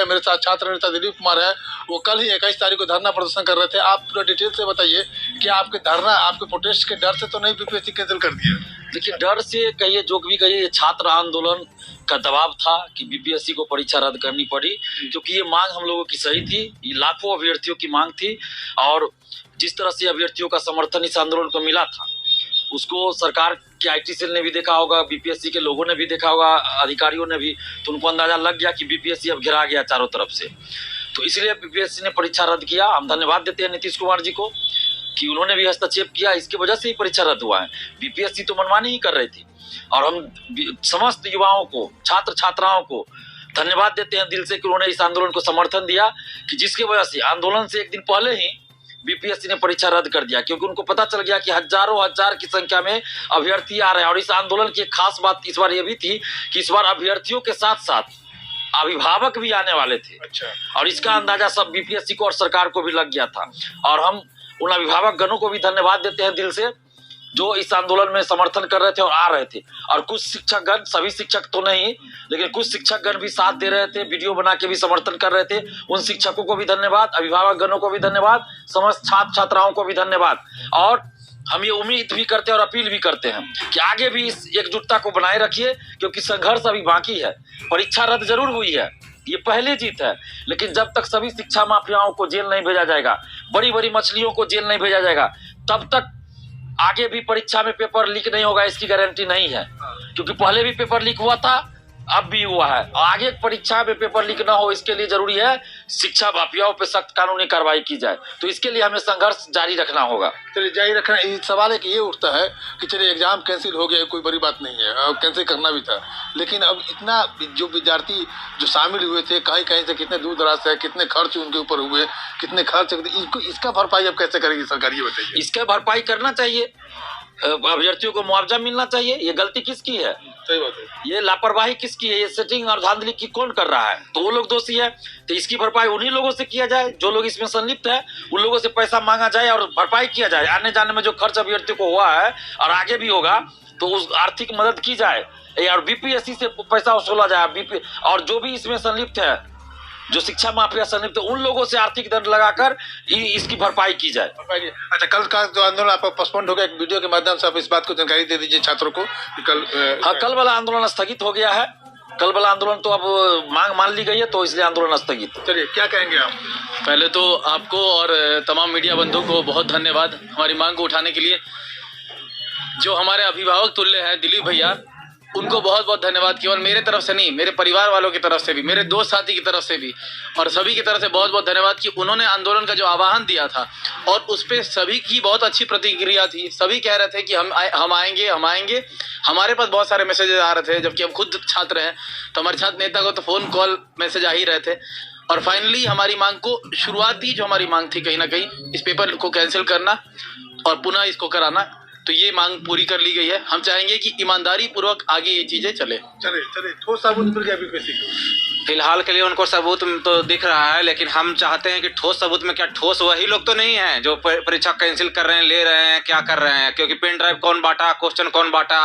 मेरे साथ छात्र नेता दिलीप कुमार है, वो कल ही 21 तारीख को धरना प्रदर्शन कर रहे थे। आप पूरा डिटेल से बताइए कि आपके धरना, आपके प्रोटेस्ट के डर से तो नहीं बीपीएससी कैंसिल कर दिया? देखिए, डर से कहिए जो भी कहिए, छात्र आंदोलन का दबाव था कि बीपीएससी को परीक्षा रद्द करनी पड़ी, क्योंकि ये मांग हम लोगों की सही थी। ये लाखों अभ्यर्थियों की मांग थी और जिस तरह से अभ्यर्थियों का समर्थन इस आंदोलन को मिला था, उसको सरकार के आईटी सेल ने भी देखा होगा, बीपीएससी के लोगों ने भी देखा होगा, अधिकारियों ने भी, तो उनको अंदाजा लग गया कि बीपीएससी अब घिरा गया चारों तरफ से। तो इसलिए बीपीएससी ने परीक्षा रद्द किया। हम धन्यवाद देते हैं नीतीश कुमार जी को कि उन्होंने भी हस्तक्षेप किया, इसकी वजह से ही परीक्षा रद्द हुआ है। बीपीएससी तो मनमानी ही कर रही थी और हम समस्त युवाओं को, छात्र छात्राओं को धन्यवाद देते हैं दिल से कि उन्होंने इस आंदोलन को समर्थन दिया, कि जिसकी वजह से आंदोलन से एक दिन पहले ही बीपीएससी ने परीक्षा रद्द कर दिया, क्योंकि उनको पता चल गया कि हजारों हजार की संख्या में अभ्यर्थी आ रहे हैं। और इस आंदोलन की एक खास बात इस बार ये भी थी कि इस बार अभ्यर्थियों के साथ साथ अभिभावक भी आने वाले थे। अच्छा। और इसका अंदाजा सब बीपीएससी को और सरकार को भी लग गया था। और हम उन अभिभावक गणों को भी धन्यवाद देते हैं दिल से, जो इस आंदोलन में समर्थन कर रहे थे और आ रहे थे। और कुछ शिक्षकगण, सभी शिक्षक तो नहीं, लेकिन कुछ शिक्षकगण भी साथ दे रहे थे, वीडियो बना के भी समर्थन कर रहे थे। उन शिक्षकों को भी धन्यवाद, अभिभावक गणों को भी धन्यवाद, समस्त छात्र छात्राओं को भी धन्यवाद। और हम ये उम्मीद भी करते हैं और अपील भी करते हैं कि आगे भी इस एकजुटता को बनाए रखिए, क्योंकि संघर्ष अभी बाकी है। परीक्षा रद्द जरूर हुई है, ये पहली जीत है, लेकिन जब तक सभी शिक्षा माफियाओं को जेल नहीं भेजा जाएगा, बड़ी बड़ी मछलियों को जेल नहीं भेजा जाएगा, तब तक आगे भी परीक्षा में पेपर लीक नहीं होगा, इसकी गारंटी नहीं है। क्योंकि पहले भी पेपर लीक हुआ था, अब भी हुआ है। आगे परीक्षा में पेपर लीक ना हो, इसके लिए जरूरी है शिक्षा माफियाओं पे सख्त कानूनी कार्रवाई की जाए। तो इसके लिए हमें संघर्ष जारी रखना होगा। चलिए, जारी रखना। सवाल एक ये उठता है कि चलिए एग्जाम कैंसिल हो गया, कोई बड़ी बात नहीं है, कैंसिल करना भी था, लेकिन अब इतना जो विद्यार्थी जो शामिल हुए थे, कहीं कहीं से कितने दूर दराज से, कितने खर्च उनके ऊपर हुए, कितने खर्च, इसका भरपाई अब कैसे करेगी सरकार, ये बताइए। इसका भरपाई करना चाहिए, अभ्यर्थियों को मुआवजा मिलना चाहिए। ये गलती किसकी है? सही बात है। ये लापरवाही किसकी है? ये सेटिंग और धांधली की कौन कर रहा है? तो वो लोग दोषी है। तो इसकी भरपाई उन्हीं लोगों से किया जाए जो लोग इसमें संलिप्त है, उन लोगों से पैसा मांगा जाए और भरपाई किया जाए। आने जाने में जो खर्च अभ्यर्थियों को हुआ है और आगे भी होगा, तो उस आर्थिक मदद की जाए और बीपीएससी से पैसा वसूला जाए। और जो भी इसमें संलिप्त है, जो शिक्षा माफिया संलिप्त है, उन लोगों से आर्थिक दंड लगाकर इसकी भरपाई की जाए। अच्छा, कल का जो आंदोलन आपका पोस्टपोन हो गया, एक वीडियो के माध्यम से आप इस बात को जानकारी दे दीजिए छात्रों को कि कल वाला आंदोलन स्थगित हो गया है। कल वाला आंदोलन तो अब मांग मान ली गई है, तो इसलिए आंदोलन स्थगित। चलिए, क्या कहेंगे आप? पहले तो आपको और तमाम मीडिया बंधुओं को बहुत धन्यवाद हमारी मांग को उठाने के लिए। जो हमारे अभिभावक तुल्य है दिलीप भैया, उनको बहुत बहुत धन्यवाद। केवल मेरे तरफ से नहीं, मेरे परिवार वालों की तरफ से भी, मेरे दोस्त साथी की तरफ से भी, और सभी की तरफ से बहुत बहुत धन्यवाद कि उन्होंने आंदोलन का जो आह्वान दिया था और उस पर सभी की बहुत अच्छी प्रतिक्रिया थी। सभी कह रहे थे कि हम आएंगे, हम आएंगे। हमारे पास बहुत सारे मैसेजेस आ रहे थे, जबकि हम खुद छात्र हैं, तो हमारे छात्र नेता को तो फ़ोन कॉल मैसेज आ ही रहे थे। और फाइनली हमारी मांग को, शुरुआती जो हमारी मांग थी कहीं ना कहीं इस पेपर को कैंसिल करना और पुनः इसको कराना, तो ये मांग पूरी कर ली गई है। हम चाहेंगे कि ईमानदारी पूर्वक आगे ये चीजें चले। ठोस सबूत मिल गया बीपीएससी को? फिलहाल के लिए उनको सबूत तो दिख रहा है, लेकिन हम चाहते हैं कि ठोस सबूत में क्या, ठोस वही लोग तो नहीं है जो परीक्षा कैंसिल कर रहे हैं, ले रहे हैं, क्या कर रहे हैं। क्योंकि पेन ड्राइव कौन बांटा, क्वेश्चन कौन बांटा,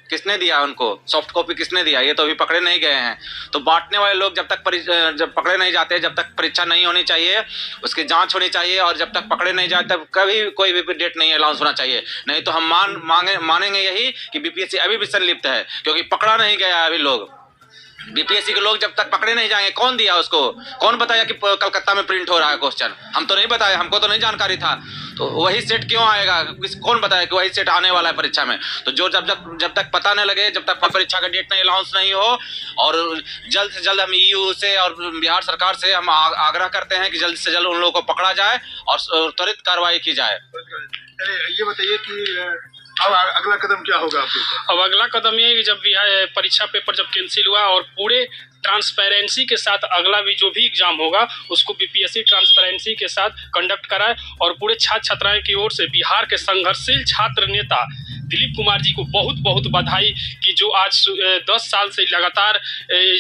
किसने दिया उनको, सॉफ्ट कॉपी किसने दिया, ये तो अभी पकड़े नहीं गए हैं। तो बांटने वाले लोग जब पकड़े नहीं जाते, जब तक परीक्षा नहीं होनी चाहिए, उसकी जांच होनी चाहिए, और जब तक पकड़े नहीं जाते तब कभी कोई भी डेट नहीं अनाउंस होना चाहिए। नहीं तो हम मानेंगे यही कि बीपीएससी अभी भी संलिप्त है, क्योंकि पकड़ा नहीं गया अभी लोग। बीपीएससी के लोग जब तक पकड़े नहीं जाएंगे, कौन दिया उसको, कौन बताया कि कलकत्ता में प्रिंट हो रहा है क्वेश्चन? हम तो नहीं बताया, हमको तो नहीं जानकारी था। तो वही सेट क्यों आएगा? कौन बताया कि वही सेट आने वाला है परीक्षा में? तो जो जब तक पता नहीं लगे, जब तक परीक्षा का डेट नहीं अनाउंस नहीं हो, और जल्द से जल्द हम ईयू से और बिहार सरकार से हम आग्रह करते हैं कि जल्द से जल्द उन लोगों को पकड़ा जाए और त्वरित कार्रवाई की जाए। ये बताइए कि अब अगला कदम क्या होगा आपको? अब अगला कदम ये है कि जब परीक्षा पेपर जब कैंसिल हुआ और पूरे ट्रांसपेरेंसी के साथ अगला भी जो भी एग्जाम होगा उसको बीपीएससी ट्रांसपेरेंसी के साथ कंडक्ट कराए, और पूरे छात्र छात्राओं की ओर से बिहार के संघर्षशील छात्र नेता दिलीप कुमार जी को बहुत बहुत बधाई कि जो आज 10 साल से लगातार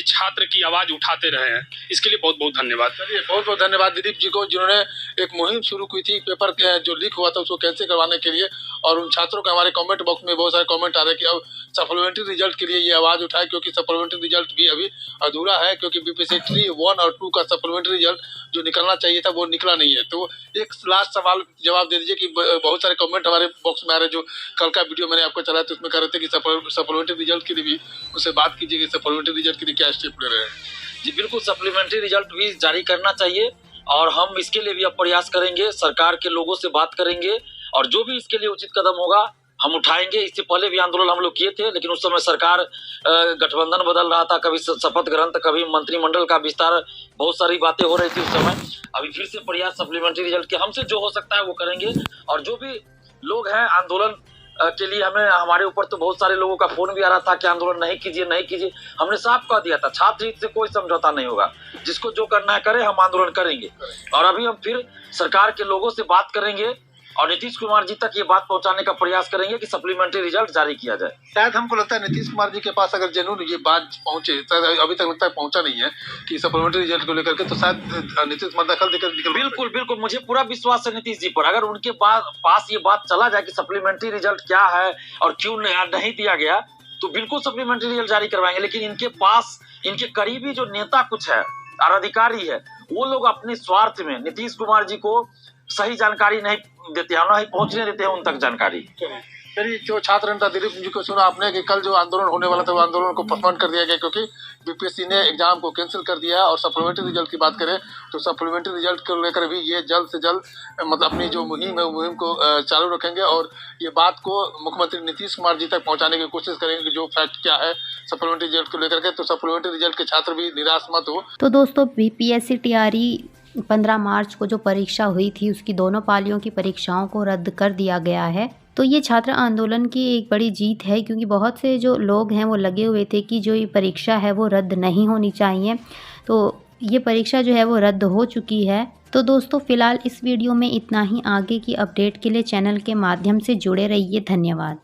छात्र की आवाज़ उठाते रहे हैं। इसके लिए बहुत बहुत धन्यवाद। चलिए, बहुत बहुत धन्यवाद दिलीप जी को, जिन्होंने एक मुहिम शुरू की थी पेपर जो लीक हुआ था उसको कैंसिल करवाने के लिए। और उन छात्रों का हमारे कमेंट बॉक्स में बहुत सारे कमेंट आ रहे हैं कि अब सप्लीमेंट्री रिजल्ट के लिए ये आवाज़ उठाए, क्योंकि सप्लीमेंट्री रिजल्ट भी अभी अधूरा है, क्योंकि बीपीएससी 3, 1 और 2 का सप्लीमेंट्री रिजल्ट जो निकलना चाहिए था वो निकला नहीं है। तो एक लास्ट सवाल जवाब दे दीजिए कि बहुत सारे कमेंट हमारे बॉक्स में आ रहे हैं, जो कल का वीडियो मैंने आपको चलाया तो उसमें कह रहे थे कि सप्लीमेंट्री रिजल्ट के लिए भी उससे बात कीजिए कि सप्लीमेंट्री रिजल्ट के लिए क्या स्टेप ले रहे हैं। जी बिल्कुल, सप्लीमेंट्री रिजल्ट भी जारी करना चाहिए और हम इसके लिए भी अब प्रयास करेंगे, सरकार के लोगों से बात करेंगे और जो भी इसके लिए उचित कदम होगा हम उठाएंगे। इससे पहले भी आंदोलन हम लोग किए थे, लेकिन उस समय सरकार गठबंधन बदल रहा था, कभी शपथ ग्रहण, कभी मंत्रिमंडल का विस्तार, बहुत सारी बातें हो रही थी उस समय। अभी फिर से प्रयास सप्लीमेंट्री रिजल्ट के हमसे जो हो सकता है वो करेंगे। और जो भी लोग हैं आंदोलन के लिए, हमारे ऊपर तो बहुत सारे लोगों का फोन भी आ रहा था कि आंदोलन नहीं कीजिए नहीं कीजिए। हमने साफ कह दिया था छात्र हित से कोई समझौता नहीं होगा, जिसको जो करना है करे, हम आंदोलन करेंगे। और अभी हम फिर सरकार के लोगों से बात करेंगे और नीतीश कुमार जी तक ये बात पहुंचाने का प्रयास करेंगे कि सप्लीमेंट्री रिजल्ट जारी किया जाए। शायद हमको लगता है नीतीश कुमार जी के पास अगर जेन्युइन ये बात पहुंचे, शायद अभी तक लगता है पहुंचा नहीं है कि सप्लीमेंट्री रिजल्ट को लेकर के, तो शायद नीतीश कुमार दखल देकर निकल। बिल्कुल बिल्कुल, मुझे पूरा विश्वास है नीतीश जी पर। अगर उनके पास ये बात चला जाए कि सप्लीमेंट्री रिजल्ट क्या है और क्यों नहीं दिया गया, तो बिल्कुल सप्लीमेंट्री रिजल्ट जारी करवाएंगे। लेकिन इनके पास इनके करीबी जो नेता कुछ है और अधिकारी है, वो लोग अपने स्वार्थ में नीतीश कुमार जी को सही जानकारी नहीं देते हैं, नहीं पहुंचने देते हैं उन तक जानकारी। चलिए, जो छात्र नेता दिलीप जी को सुना आपने कि कल जो आंदोलन होने वाला था वो आंदोलन को पोस्टपोन कर दिया गया, क्योंकि बीपीएससी ने एग्जाम को कैंसिल कर दिया है। और सप्लीमेंट्री रिजल्ट की बात करें तो सप्लीमेंट्री रिजल्ट को लेकर भी ये जल्द से जल्द मतलब अपनी जो मुहिम है मुहिम को चालू रखेंगे और ये बात को मुख्यमंत्री नीतीश कुमार जी तक पहुँचाने की कोशिश करेंगे कि जो फैक्ट क्या है सप्लीमेंट्री रिजल्ट को लेकर के। तो सप्लीमेंट्री रिजल्ट के छात्र भी निराश मत हो। तो दोस्तों, बीपीएससी टीआरई 15 मार्च को जो परीक्षा हुई थी उसकी दोनों पालियों की परीक्षाओं को रद्द कर दिया गया है। तो ये छात्र आंदोलन की एक बड़ी जीत है, क्योंकि बहुत से जो लोग हैं वो लगे हुए थे कि जो ये परीक्षा है वो रद्द नहीं होनी चाहिए। तो ये परीक्षा जो है वो रद्द हो चुकी है। तो दोस्तों, फिलहाल इस वीडियो में इतना ही। आगे की अपडेट के लिए चैनल के माध्यम से जुड़े रहिए। धन्यवाद।